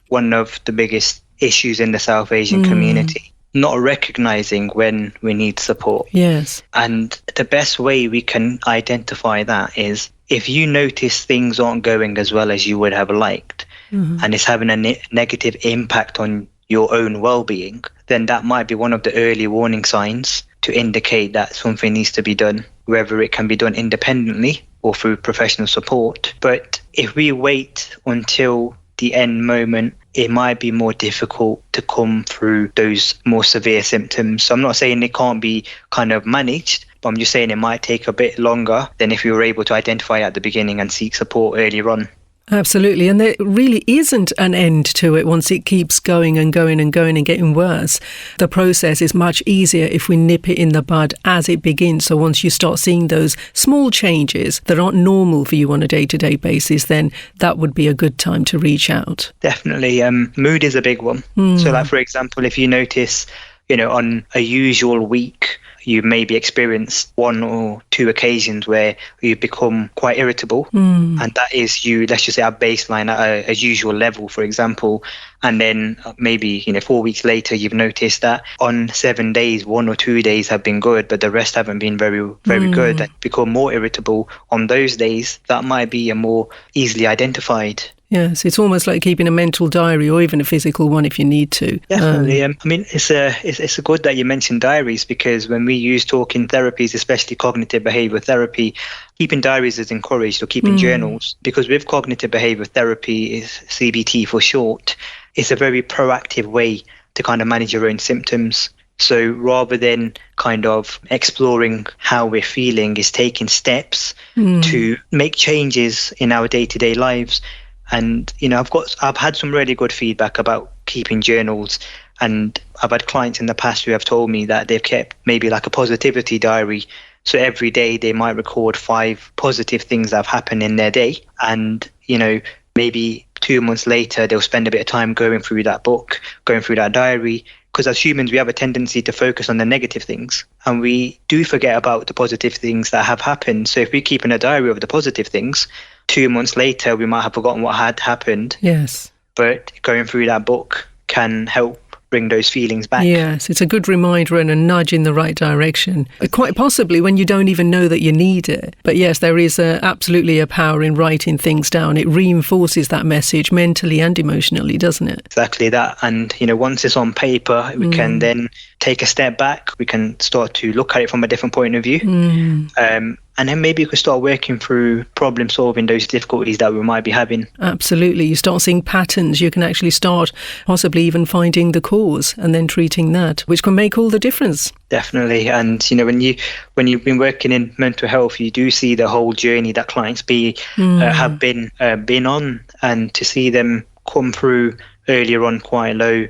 one of the biggest issues in the South Asian community, not recognizing when we need support. Yes. And the best way we can identify that is if you notice things aren't going as well as you would have liked, and it's having a negative impact on your own well-being, then that might be one of the early warning signs to indicate that something needs to be done, whether it can be done independently or through professional support. But if we wait until the end moment, it might be more difficult to come through those more severe symptoms. So I'm not saying it can't be kind of managed, but I'm just saying it might take a bit longer than if you were able to identify at the beginning and seek support earlier on. Absolutely. And there really isn't an end to it once it keeps going and going and going and getting worse. The process is much easier if we nip it in the bud as it begins. So once you start seeing those small changes that aren't normal for you on a day-to-day basis, then that would be a good time to reach out. Definitely. Mood is a big one. So like, for example, if you notice, on a usual week, you maybe experienced 1 or 2 occasions where you become quite irritable. And that is you, let's just say, at baseline at a usual level, for example. And then maybe, 4 weeks later, you've noticed that on 7 days, 1 or 2 days have been good, but the rest haven't been very, very good, and become more irritable on those days. That might be a more easily identified. Yes, it's almost like keeping a mental diary or even a physical one if you need to. Definitely. It's good that you mentioned diaries, because when we use talking therapies, especially cognitive behavioral therapy, keeping diaries is encouraged, or keeping journals, because with cognitive behavioral therapy, is CBT for short, it's a very proactive way to kind of manage your own symptoms. So rather than kind of exploring how we're feeling, is taking steps to make changes in our day-to-day lives. And, I've had some really good feedback about keeping journals, and I've had clients in the past who have told me that they've kept maybe like a positivity diary. So every day they might record 5 positive things that have happened in their day. And, maybe 2 months later, they'll spend a bit of time going through that book, going through that diary. Because as humans, we have a tendency to focus on the negative things, and we do forget about the positive things that have happened. So if we keep in a diary of the positive things, 2 months later, we might have forgotten what had happened. Yes. But going through that book can help bring those feelings back. Yes, it's a good reminder and a nudge in the right direction. Quite possibly when you don't even know that you need it. But yes, there is absolutely a power in writing things down. It reinforces that message mentally and emotionally, doesn't it? Exactly that. And, once it's on paper, we can then take a step back. We can start to look at it from a different point of view. And then maybe we could start working through problem solving those difficulties that we might be having. Absolutely. You start seeing patterns. You can actually start possibly even finding the cause and then treating that, which can make all the difference. Definitely. And, when you've been working in mental health, you do see the whole journey that clients have been on, and to see them come through earlier on quite low,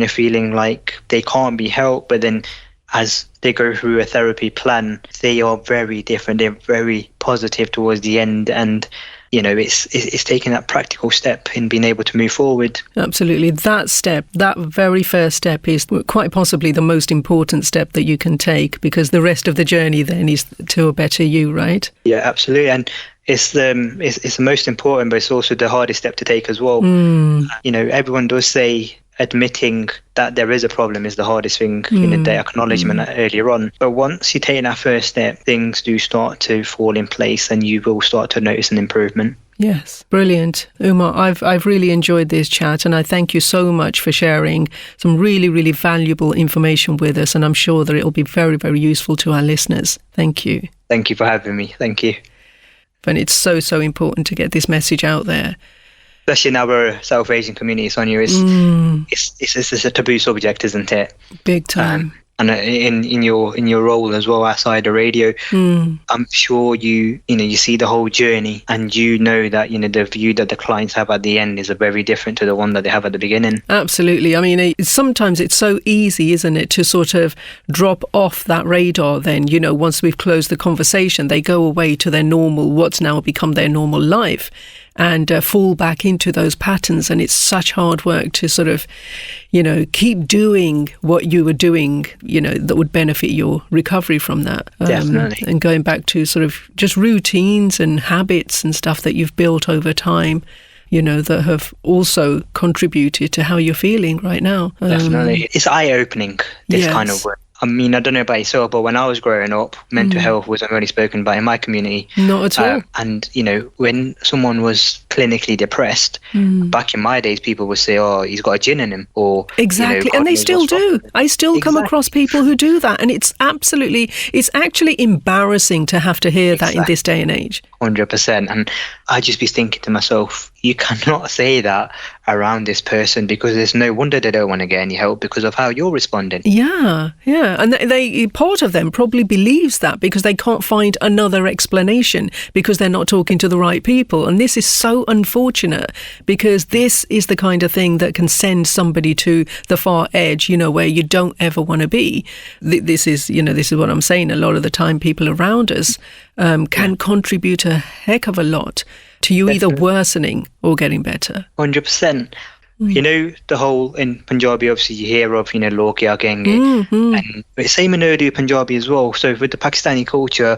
feeling like they can't be helped, but then as they go through a therapy plan, they are very different. They're very positive towards the end, and it's taking that practical step in being able to move forward. Absolutely. That step, that very first step, is quite possibly the most important step that you can take, because the rest of the journey then is to a better you, right? Yeah, absolutely. And it's the most important, but it's also the hardest step to take as well. Everyone does say admitting that there is a problem is the hardest thing, the acknowledgement earlier on. But once you take that first step, things do start to fall in place, and you will start to notice an improvement. Yes, brilliant. Ummar, I've really enjoyed this chat, and I thank you so much for sharing some really, really valuable information with us, and I'm sure that it'll be very, very useful to our listeners. Thank you. Thank you for having me. Thank you. And it's so, so important to get this message out there. Especially in our South Asian community, Sonia, it's a taboo subject, isn't it? Big time. And in your role as well outside the radio, I'm sure you see the whole journey, and that the view that the clients have at the end is very different to the one that they have at the beginning. Absolutely. I mean, sometimes it's so easy, isn't it, to sort of drop off that radar. Then once we've closed the conversation, they go away to their normal, what's now become their normal life, and fall back into those patterns. And it's such hard work to sort of, keep doing what you were doing, that would benefit your recovery from that. Definitely. And going back to sort of just routines and habits and stuff that you've built over time, that have also contributed to how you're feeling right now. Definitely. It's eye-opening, this kind of work. I mean, I don't know about yourself, but when I was growing up, mental health wasn't really spoken about in my community. Not at all. And, when someone was clinically depressed, back in my days, people would say, oh, he's got a gin in him. Or exactly. And they still do. I still come across people who do that. And it's actually embarrassing to have to hear that in this day and age. 100%. And I just be thinking to myself, you cannot say that around this person, because there's no wonder they don't want to get any help because of how you're responding. Yeah. And part of them probably believes that because they can't find another explanation, because they're not talking to the right people. And this is so unfortunate, because this is the kind of thing that can send somebody to the far edge, where you don't ever want to be. This is what I'm saying. A lot of the time, people around us can contribute a heck of a lot to you either worsening or getting better. 100%. The whole, in Punjabi, obviously you hear of, Log Ya Genge, and it's same in Urdu Punjabi as well. So with the Pakistani culture,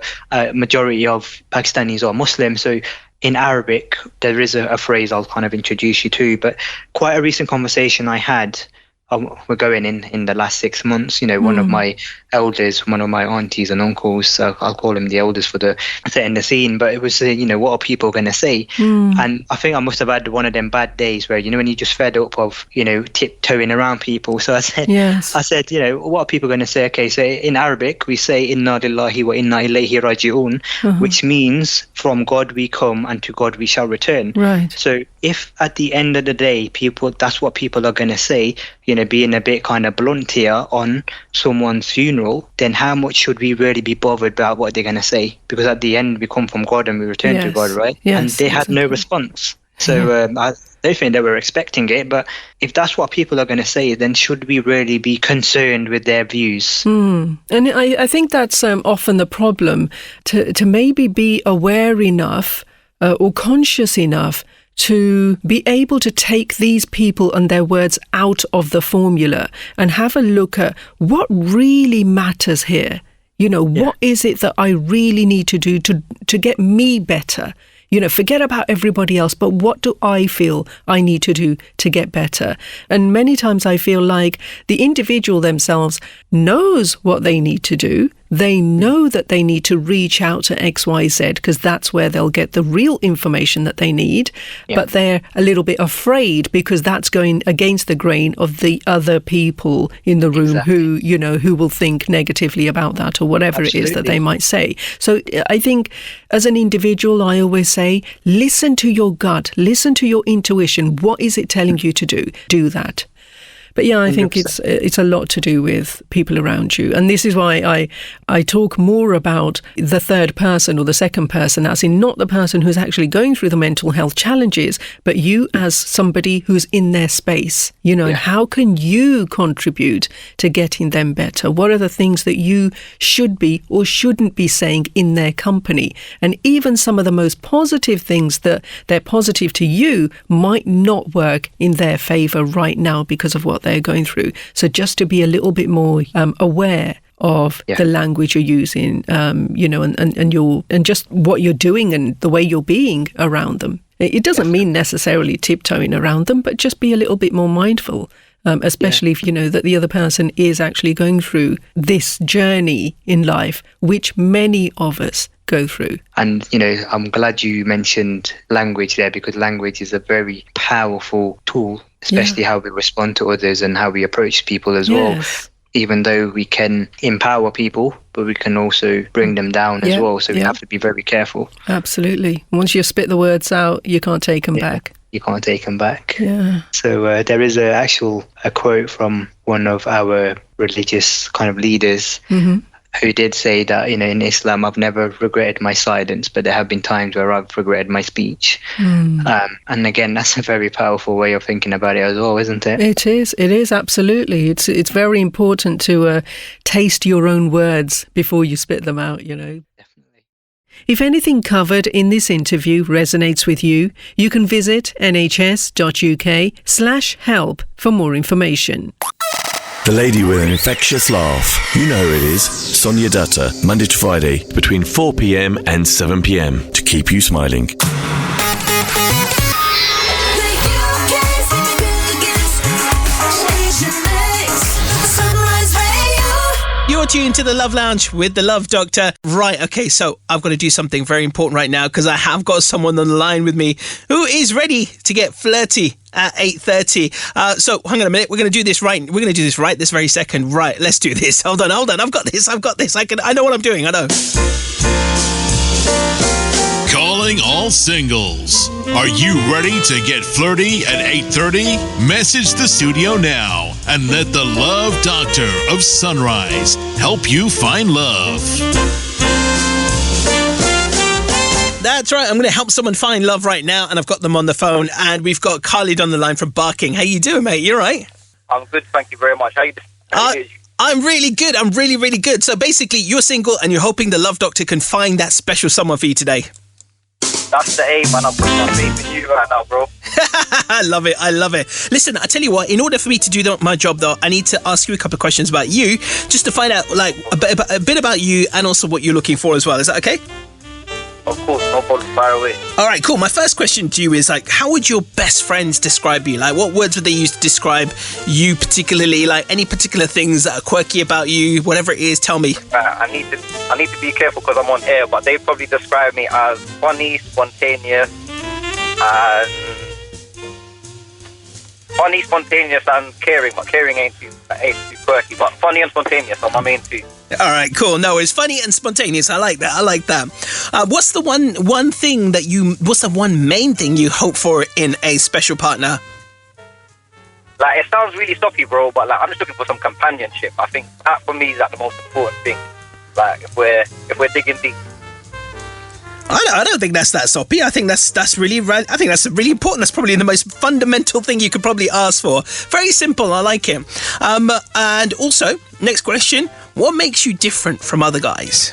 majority of Pakistanis are Muslim. So in Arabic, there is a phrase I'll kind of introduce you to, but quite a recent conversation I had, we're going in the last 6 months, one of my elders, one of my aunties and uncles, so I'll call them the elders for the setting the scene, but it was, what are people going to say? And I think I must have had one of them bad days where, when you just fed up of, tiptoeing around people. So I said, what are people going to say? Okay, so in Arabic, we say, Inna lillahi wa inna ilayhi raji'un, which means from God we come and to God we shall return. Right. So if at the end of the day, that's what people are going to say, being a bit kind of blunt here on someone's funeral, then how much should we really be bothered about what they're going to say? Because at the end, we come from God and we return to God, right? Yes, and they had no response. So I don't think they were expecting it. But if that's what people are going to say, then should we really be concerned with their views? And I think that's often the problem, to maybe be aware enough or conscious enough to be able to take these people and their words out of the formula and have a look at what really matters here. What is it that I really need to do to get me better? Forget about everybody else, but what do I feel I need to do to get better? And many times I feel like the individual themselves knows what they need to do. They know that they need to reach out to XYZ because that's where they'll get the real information that they need. Yeah. But they're a little bit afraid because that's going against the grain of the other people in the room who will think negatively about that or whatever it is that they might say. So I think as an individual, I always say, listen to your gut, listen to your intuition. What is it telling you to do? Do that. But yeah, I think it's a lot to do with people around you. And this is why I talk more about the third person or the second person, as in not the person who's actually going through the mental health challenges, but you as somebody who's in their space, you know, and how can you contribute to getting them better? What are the things that you should be or shouldn't be saying in their company? And even some of the most positive things that they're positive to you might not work in their favour right now because of what they're going through. So just to be a little bit more aware of the language you're using, you know, and just what you're doing and the way you're being around them. It doesn't mean necessarily tiptoeing around them, but just be a little bit more mindful. Especially if you know that the other person is actually going through this journey in life, which many of us go through. And, you know, I'm glad you mentioned language there, because language is a very powerful tool, especially how we respond to others and how we approach people as well. Even though we can empower people, but we can also bring them down as well. So we have to be very careful. Absolutely. Once you spit the words out, you can't take them back. You can't take them back. Yeah. So there is a quote from one of our religious kind of leaders who did say that, you know, in Islam, I've never regretted my silence, but there have been times where I've regretted my speech. And again, that's a very powerful way of thinking about it as well, isn't it? It is, absolutely. It's very important to taste your own words before you spit them out, you know. If anything covered in this interview resonates with you, you can visit nhs.uk/help for more information. The lady with an infectious laugh. You know who it is. Sonia Dutta, Monday to Friday, between 4 p.m. and 7 p.m. to keep you smiling. The UK's biggest station mix. Sunrise Radio. You're tuned to the Love Lounge with the Love Doctor. Right, okay, so I've got to do something very important right now, because I have got someone on the line with me who is ready to get flirty at 8:30. So hang on a minute, we're going to do this right. We're going to do this right this very second. Right, let's do this. Hold on. I've got this. I know what I'm doing. I know. Calling all singles. Are you ready to get flirty at 8:30? Message the studio now and let the Love Doctor of Sunrise help you find love. That's right. I'm going to help someone find love right now, and I've got them on the phone, and we've got Khalid on the line from Barking. How you doing, mate? You all right? I'm good, thank you very much. How you doing? I'm really good. I'm really, really good. So basically, you're single, and you're hoping the Love Doctor can find that special someone for you today. That's the aim, man. I'm putting my faith in you right now, bro. I love it. Listen, I tell you what, in order for me to do my job, though, I need to ask you a couple of questions about you, just to find out, like, a bit about you and also what you're looking for as well. Is that okay? Of course, no problem. Fire away. All right, cool. My first question to you is, like, how would your best friends describe you? Like, what words would they use to describe you particularly? Like, any particular things that are quirky about you, whatever it is, tell me. I need to be careful because I'm on air, but they probably describe me as funny, spontaneous, and caring. But caring ain't too quirky, but funny and spontaneous are my main two. All right, cool. No, it's funny and spontaneous. I like that. What's the one main thing you hope for in a special partner? Like, it sounds really soppy, bro, but like, I'm just looking for some companionship. I think that for me is like the most important thing. Like, if we're digging deep. I don't think that's that soppy. I think that's really important. That's probably the most fundamental thing you could probably ask for. Very simple. I like it. And also, next question: what makes you different from other guys?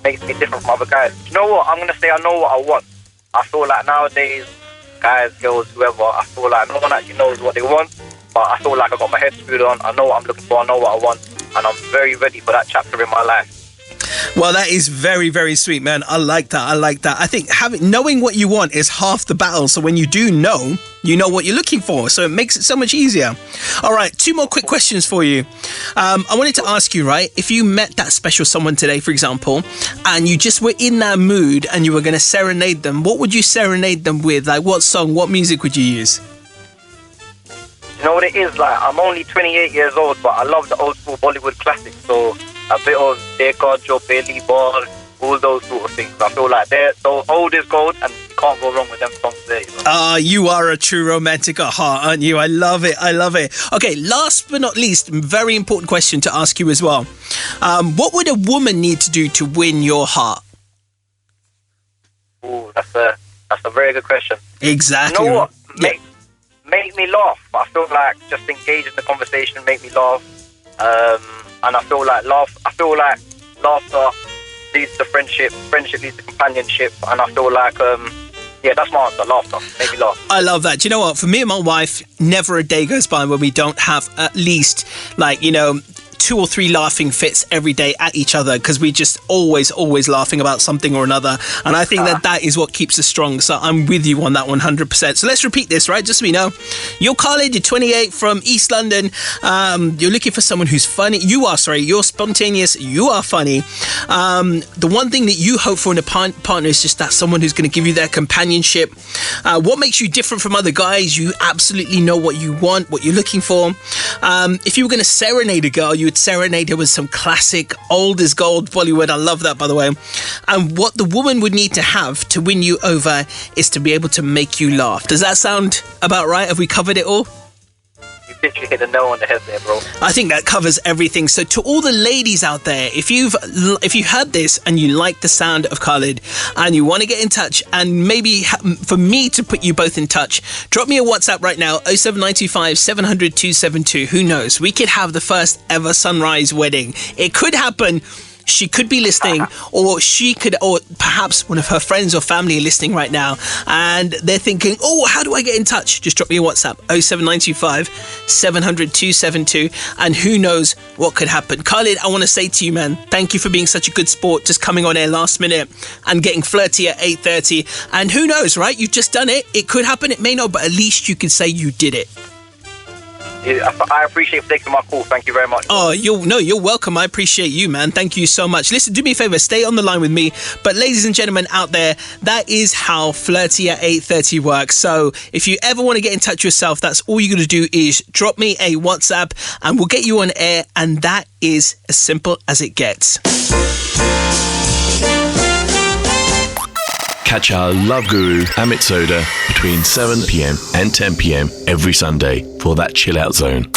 Makes me different from other guys. You know what? I'm gonna say I know what I want. I feel like nowadays, guys, girls, whoever, I feel like no one actually knows what they want. But I feel like I got my head screwed on. I know what I'm looking for. I know what I want, and I'm very ready for that chapter in my life. Well, that is very, very sweet, man. I like that. I think knowing what you want is half the battle. So when you do know, you know what you're looking for. So it makes it so much easier. All right, 2 more quick questions for you. I wanted to ask you, right, if you met that special someone today, for example, and you just were in that mood and you were going to serenade them, what would you serenade them with? Like, what song, what music would you use? You know what it is? Like, I'm only 28 years old, but I love the old school Bollywood classics. So a bit of Dekha Jo Pehli Baar, all those sort of things. I feel like they're so old is gold, and you can't go wrong with them songs there. You know? You are a true romantic at heart, aren't you? I love it. I love it. Okay, last but not least, very important question to ask you as well. What would a woman need to do to win your heart? Ooh, that's a very good question. Exactly. You know what? Yeah. Make me laugh. I feel like just engage in the conversation, make me laugh. And I feel like laughter leads to friendship, friendship leads to companionship, and I feel like that's my answer, laughter. Make me laugh. I love that. Do you know what? For me and my wife, never a day goes by when we don't have at least 2 or 3 laughing fits every day at each other, because we just always laughing about something or another, and I think that is what keeps us strong. So I'm with you on that 100%. So let's repeat this, right? Just so we know, you're Khalid, you're 28, from East London. You're looking for someone who's funny. You're spontaneous, you are funny. The one thing that you hope for in a partner is just that someone who's going to give you their companionship. What makes you different from other guys? You absolutely know what you want, what you're looking for. If you were going to serenade a girl, you would serenade her with some classic old as gold Bollywood. I love that, by the way. And what the woman would need to have to win you over is to be able to make you laugh. Does that sound about right? Have we covered it all? You literally hit the nail on the head there, bro. I think that covers everything. So to all the ladies out there, if you heard this and you like the sound of Khalid and you want to get in touch, and maybe for me to put you both in touch, drop me a WhatsApp right now, 07925 700 272. Who knows? We could have the first ever Sunrise wedding. It could happen. She could be listening, or perhaps one of her friends or family are listening right now, and they're thinking, oh, how do I get in touch? Just drop me a WhatsApp, 07925 700 272, and who knows what could happen. Khalid, I want to say to you, man, thank you for being such a good sport, just coming on air last minute and getting flirty at 8:30. And who knows, right? You've just done it. It could happen, it may not, but at least you could say you did it. I appreciate you taking my call. Thank you very much. Oh, you're welcome. I appreciate you, man. Thank you so much. Listen, do me a favor, stay on the line with me. But ladies and gentlemen out there, that is how Flirty at 8:30 works. So if you ever want to get in touch with yourself, that's all you're going to do is drop me a WhatsApp and we'll get you on air. And that is as simple as it gets. Catch our love guru, Amit Sodha, between 7 p.m. and 10 p.m. every Sunday for that chill out zone.